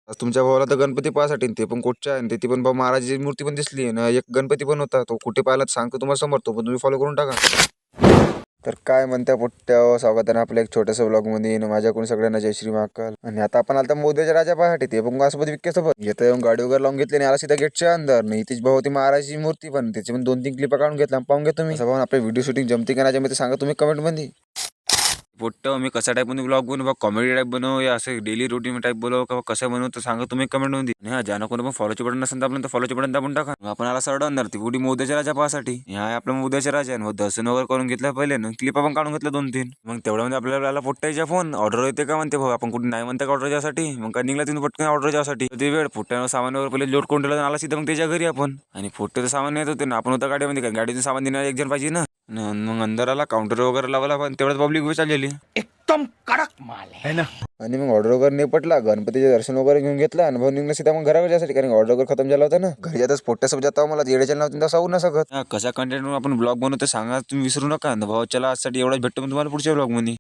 आज तुमच्या भावाला तर गणपती पाहासाठी ते पण कुठच्या आहे, ती पण महाराजाची मूर्ती पण दिसली आहे ना, एक गणपती पण होता तो कुठे पाहिला सांगतो तुम्हाला समोर, तो पण तुम्ही फॉलो करून टाका. तर काय म्हणत्या पोट्ट्या स्वागत आहे आपल्या एक छोट्याशा ब्लॉगमध्ये. माझ्याकडून सगळ्यांना जय श्री महाकाल. आणि आता आपण आलता मोद्याच्या राजा पाहाठी, ते पण माझ्यासोबत विक्केसोबत येतं येऊन गाडी वगैरे लावून घेतली आणि आला सीधा गेटच्या अंदर. नाही तीच भाऊ होती महाराजाची मूर्ती, पण त्याची पण 2-3 क्लिपा काढून घेतल्या. पाहून घ्या तुम्ही. असं पाहून आपल्या व्हिडिओ शूटिंग जमते का नाही सांगा तुम्ही कमेंट मध्ये. पोट्ट मी कसा टाईप मध्ये ब्लॉग बनवू, कॉमेडी टाईप बनवू या असं डेली रुटीन टाईप बनवू का कसं बनवू, तर सांगा तुम्ही कमेंट मध्ये. हा ज्यानं कोणी पण फॉलोचे बटन नसेल तर आपण फॉलोचे बटन दाबून टाका. आपण आला सरळ अंदर ती पुढे मोद्याच्या राजा पाहासाठी. हा आपल्या मोद्याच्या राजा आहे. दर्शन वगैरे करून घेतलं पहिले ना, क्लिपा पण काढून घेतलं 2-3. मग तेवढ्यामध्ये आपल्याला पोट्ट्याचा फोन ऑर्डर येते का म्हणते भाऊ, आपण कुठे नाही म्हणते का ऑर्डर जासाठी. मग काय निघला तुम्ही पटकन ऑर्डर जासाठी. ते वेळ पोट्ट्यानं सामान वगैरे पहिले लोड करून ठेवलं आला सीधा मग त्याच्या घरी आपण. आणि पोट्ट्याचं सामान येत होते ना, आपण होता गाडीमध्ये, गाडीचं सामान देणार एक जण पाहिजे ना. मग अंदर आला, काउंटर वगैरे लावला, पण तेवढ्याच पब्लिक बी चाललेली एकदम कडक माल है ना. आणि मग ऑर्डर वगैरे नाही पटला, गणपतीचे दर्शन वगैरे घेऊन घेतला आणि भाऊ निघला सीधा मग घराकडे जासाठी, कारण ऑर्डर वगैरे खतम झाला होता ना. घरी जाताच पोट्ट्यासोबत जाता मला येड्याच्या नाव सांगू ना सगळं. कशा कंटेंट आपण ब्लॉग बनवतो सांगा तुम्ही, विसरू नका. भाऊ चला आजसाठी एवढाच भेटतो तुम्हाला पुढच्या ब्लॉग मध्ये.